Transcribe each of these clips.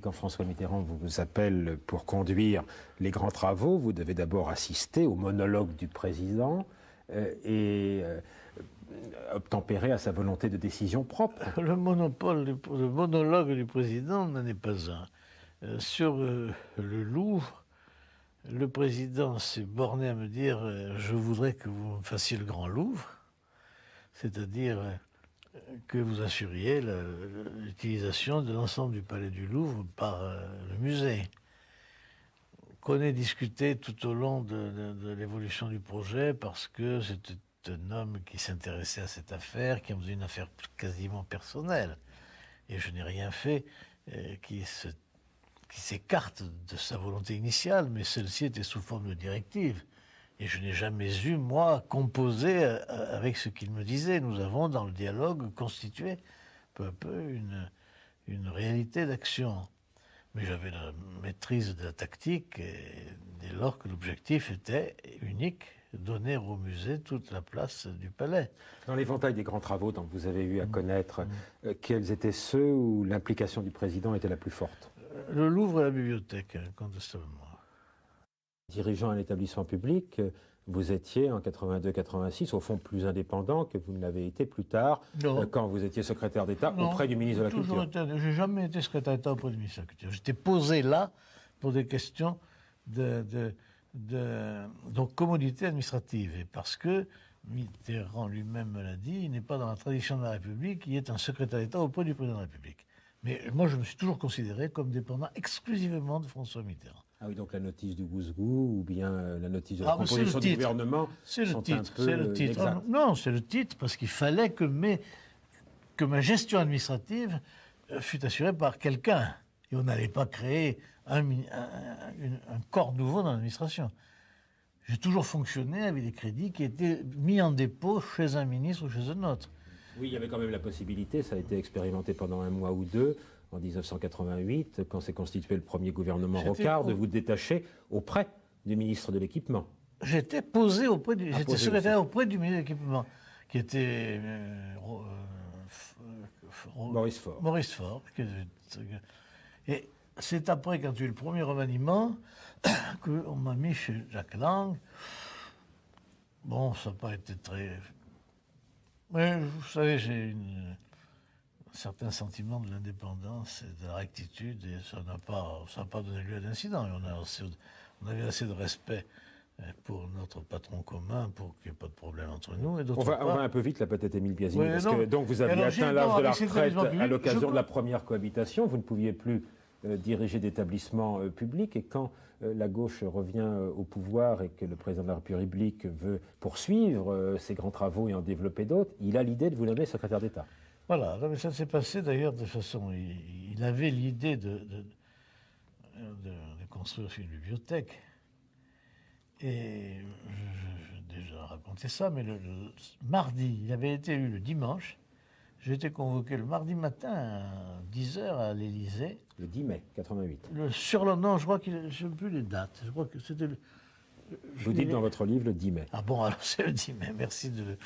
quand François Mitterrand vous appelle pour conduire les grands travaux, vous devez d'abord assister au monologue du président et obtempérer à sa volonté de décision propre. Le monologue du président n'en est pas un. Sur le Louvre, le président s'est borné à me dire je voudrais que vous me fassiez le Grand Louvre, c'est-à-dire que vous assuriez l'utilisation de l'ensemble du palais du Louvre par le musée. Qu'on ait discuté tout au long de l'évolution du projet parce que c'était un homme qui s'intéressait à cette affaire, qui en faisait une affaire quasiment personnelle. Et je n'ai rien fait qui s'écarte de sa volonté initiale, mais celle-ci était sous forme de directive. Et je n'ai jamais eu, moi, composé avec ce qu'il me disait. Nous avons, dans le dialogue, constitué peu à peu une réalité d'action. Mais j'avais la maîtrise de la tactique, et dès lors que l'objectif était unique, donner au musée toute la place du palais. Dans l'éventail des grands travaux dont vous avez eu à connaître, quels étaient ceux où l'implication du président était la plus forte? Le Louvre et la bibliothèque, incontestablement. Dirigeant un établissement public, vous étiez en 82-86 au fond plus indépendant que vous ne l'avez été plus tard, quand vous étiez secrétaire d'État auprès du ministre de la Culture. Je n'ai jamais été secrétaire d'État auprès du ministre de la Culture. J'étais posé là pour des questions donc commodité administrative. Et parce que Mitterrand lui-même me l'a dit, il n'est pas dans la tradition de la République, il est un secrétaire d'État auprès du président de la République. Mais moi, je me suis toujours considéré comme dépendant exclusivement de François Mitterrand. Ah oui, donc la notice du Gousgou ou bien la notice de la composition du gouvernement sont un peu exacts. Non, c'est le titre, parce qu'il fallait que ma gestion administrative fût assurée par quelqu'un. Et on n'allait pas créer un corps nouveau dans l'administration. J'ai toujours fonctionné avec des crédits qui étaient mis en dépôt chez un ministre ou chez un autre. Oui, il y avait quand même la possibilité, ça a été expérimenté pendant un mois ou deux, en 1988, quand s'est constitué le premier gouvernement Rocard, de vous détacher auprès du ministre de l'Équipement. J'étais posé j'étais secrétaire auprès du ministre de l'Équipement, qui était Maurice Faure. Maurice Faure. Et c'est après, quand il y a eu le premier remaniement, qu'on m'a mis chez Jacques Lang. Bon, ça n'a pas été très... Mais vous savez, j'ai un certain sentiment de l'indépendance et de la rectitude, et ça n'a pas donné lieu à d'incident. On avait assez de respect pour notre patron commun pour qu'il n'y ait pas de problème entre nous. Et on va un peu vite, là, peut-être, Émile Biasini, oui, parce que donc vous aviez atteint l'âge de la retraite à l'occasion de la première cohabitation. Vous ne pouviez plus diriger d'établissements publics, et quand la gauche revient au pouvoir et que le président de la République veut poursuivre ses grands travaux et en développer d'autres, il a l'idée de vous nommer secrétaire d'État. Voilà, mais ça s'est passé d'ailleurs de façon... Il avait l'idée de construire une bibliothèque. Et j'ai déjà raconté ça, mais le mardi, il avait été élu le dimanche. J'ai été convoqué le mardi matin à 10h à l'Élysée. Le 10 mai 88. Non, je crois qu'il... Je ne sais plus les dates. Je crois que c'était Vous dites dans votre livre le 10 mai. Ah bon, alors c'est le 10 mai, merci de...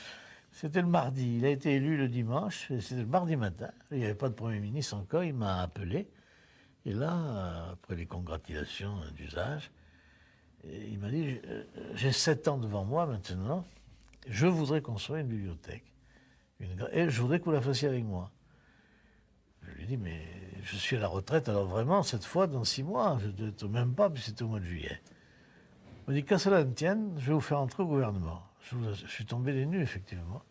C'était le mardi. Il a été élu le dimanche, et c'était le mardi matin. Il n'y avait pas de Premier ministre encore, il m'a appelé. Et là, après les congratulations d'usage, il m'a dit, j'ai 7 ans devant moi maintenant, je voudrais construire une bibliothèque. Et je voudrais que vous la fassiez avec moi. Je lui ai dit, mais je suis à la retraite, alors vraiment, cette fois, dans 6 mois, je ne dois être même pas, puis c'était au mois de juillet. Il m'a dit, qu'à cela ne tienne, je vais vous faire entrer au gouvernement. Je suis tombé des nues, effectivement.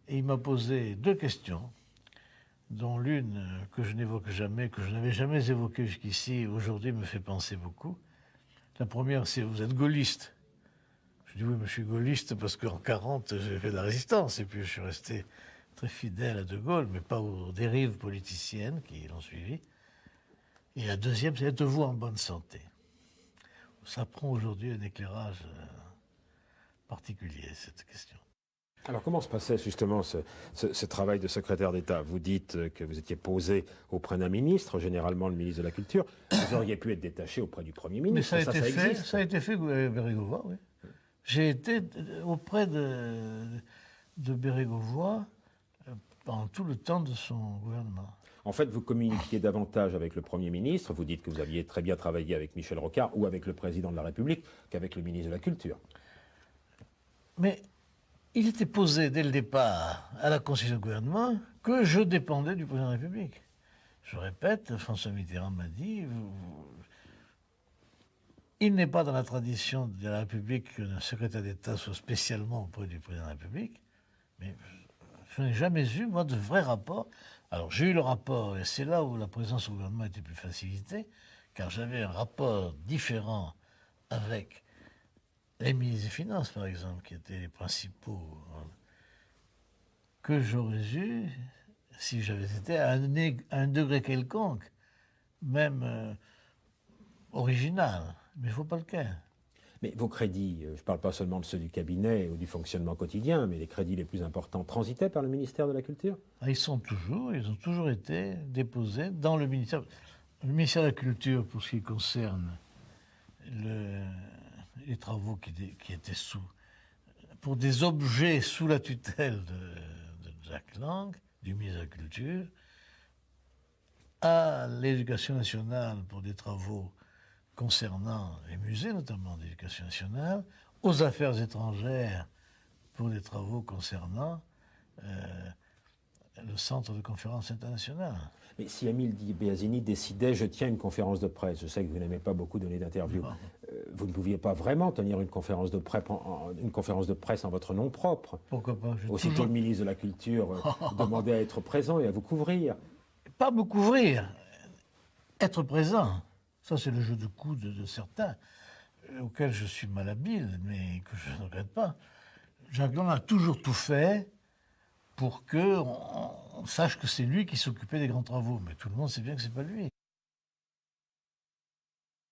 Et il m'a posé 2 questions, dont l'une que je n'évoque jamais, que je n'avais jamais évoquée jusqu'ici, aujourd'hui me fait penser beaucoup. La première, c'est, vous êtes gaulliste? Je dis oui, mais je suis gaulliste parce qu'en 40, j'ai fait de la résistance, et puis je suis resté très fidèle à De Gaulle, mais pas aux dérives politiciennes qui l'ont suivi. Et la deuxième, c'est, êtes-vous en bonne santé? Ça prend aujourd'hui un éclairage particulier, cette question. Alors comment se passait justement ce travail de secrétaire d'État? Vous dites que vous étiez posé auprès d'un ministre, généralement le ministre de la Culture. Vous auriez pu être détaché auprès du Premier ministre. Mais ça a été fait, Bérégovoy, oui. J'ai été auprès de Bérégovoy pendant tout le temps de son gouvernement. En fait, vous communiquiez davantage avec le Premier ministre, vous dites que vous aviez très bien travaillé avec Michel Rocard ou avec le Président de la République qu'avec le ministre de la Culture. Mais il était posé dès le départ à la constitution du gouvernement que je dépendais du Président de la République. Je répète, François Mitterrand m'a dit, il n'est pas dans la tradition de la République qu'un secrétaire d'État soit spécialement auprès du Président de la République, mais je n'ai jamais eu, moi, de vrai rapport. Alors, j'ai eu le rapport, et c'est là où la présence au gouvernement était plus facilitée, car j'avais un rapport différent avec les ministres des Finances, par exemple, qui étaient les principaux, que j'aurais eu si j'avais été à un degré quelconque, même original. Mais il ne faut pas le faire. Mais vos crédits, je ne parle pas seulement de ceux du cabinet ou du fonctionnement quotidien, mais les crédits les plus importants transitaient par le ministère de la Culture? Ils ont toujours été déposés dans le ministère. Le ministère de la Culture, pour ce qui concerne les travaux qui étaient pour des objets sous la tutelle de Jack Lang, du ministre de la Culture, à l'Éducation nationale pour des travaux concernant les musées, notamment d'éducation nationale, aux affaires étrangères pour des travaux concernant le centre de conférence internationale. Mais si Émile Béazini décidait « je tiens une conférence de presse », je sais que vous n'aimez pas beaucoup donner d'interviews, vous ne pouviez pas vraiment tenir une conférence de presse en votre nom propre. Pourquoi pas? Aussitôt le ministre de la Culture demandait à être présent et à vous couvrir. Pas me couvrir, être présent. Ça, c'est le jeu de coups de certains, auxquels je suis malhabile, mais que je ne regrette pas. Jacques Lang a toujours tout fait pour qu'on sache que c'est lui qui s'occupait des grands travaux. Mais tout le monde sait bien que ce n'est pas lui.